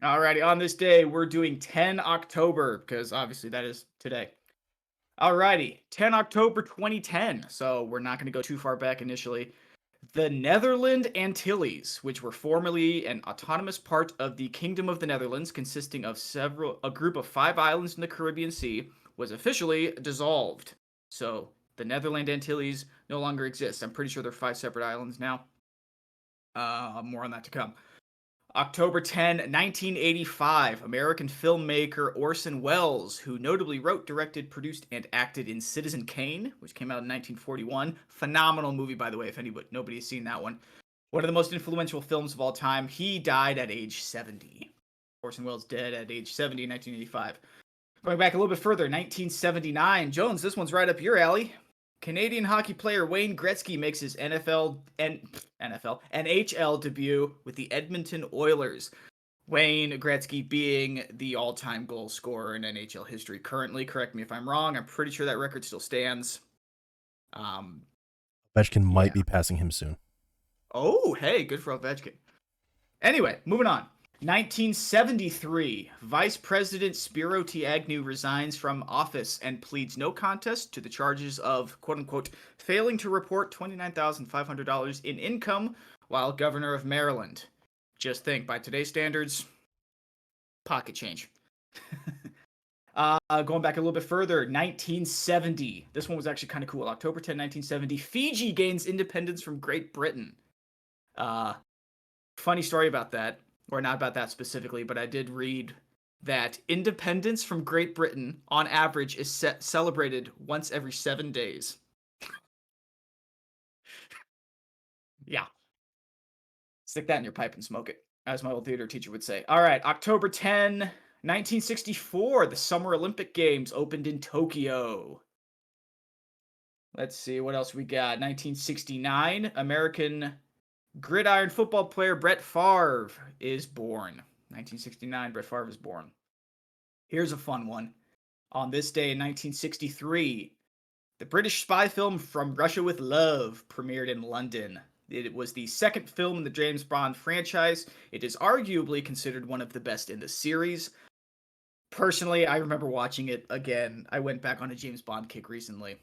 Alrighty, on this day, we're doing 10 October, because obviously that is today. Alrighty, 10 October 2010, so we're not going to go too far back initially. The Netherlands Antilles, which were formerly an autonomous part of the Kingdom of the Netherlands, consisting of a group of 5 islands in the Caribbean Sea, was officially dissolved. So the Netherlands Antilles no longer exist. I'm pretty sure they're 5 separate islands now. More on that to come. October 10, 1985, American filmmaker Orson Welles, who notably wrote, directed, produced, and acted in Citizen Kane, which came out in 1941. Phenomenal movie, by the way, if nobody has seen that one. One of the most influential films of all time. He died at age 70. Orson Welles dead at age 70 in 1985. Going back a little bit further, 1979. Jones, this one's right up your alley. Canadian hockey player Wayne Gretzky makes his NHL debut with the Edmonton Oilers. Wayne Gretzky being the all-time goal scorer in NHL history currently. Correct me if I'm wrong. I'm pretty sure that record still stands. Ovechkin might Yeah. be passing him soon. Oh, hey, good for Ovechkin. Anyway, moving on. 1973, Vice President Spiro T. Agnew resigns from office and pleads no contest to the charges of, quote-unquote, failing to report $29,500 in income while governor of Maryland. Just think, by today's standards, pocket change. Going back a little bit further, 1970. This one was actually kind of cool. October 10, 1970, Fiji gains independence from Great Britain. Funny story about that. Or not about that specifically, but I did read that independence from Great Britain, on average, is celebrated once every 7 days. Yeah. Stick that in your pipe and smoke it, as my old theater teacher would say. All right, October 10, 1964, the Summer Olympic Games opened in Tokyo. Let's see, what else we got? 1969, American gridiron football player Brett Favre is born. 1969, Brett Favre is born. Here's a fun one. On this day in 1963, the British spy film From Russia with Love premiered in London. It was the second film in the James Bond franchise. It is arguably considered one of the best in the series. Personally, I remember watching it again. I went back on a James Bond kick recently.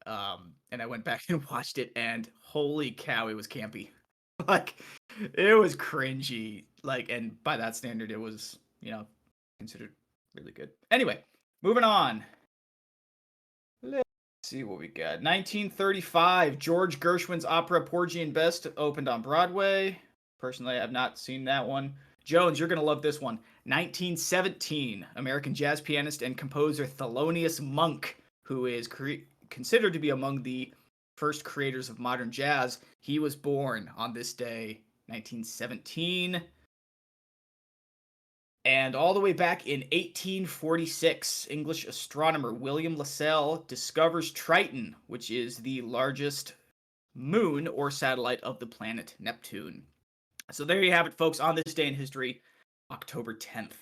And I went back and watched it, and holy cow, it was campy. Like, it was cringy. Like, and by that standard, it was, considered really good. Anyway, moving on. Let's see what we got. 1935, George Gershwin's opera Porgy and Bess opened on Broadway. Personally, I have not seen that one. Jones, you're going to love this one. 1917, American jazz pianist and composer Thelonious Monk, who is considered to be among the first creators of modern jazz. He was born on this day, 1917. And all the way back in 1846, English astronomer William Lassell discovers Triton, which is the largest moon or satellite of the planet Neptune. So there you have it, folks, on this day in history, October 10th.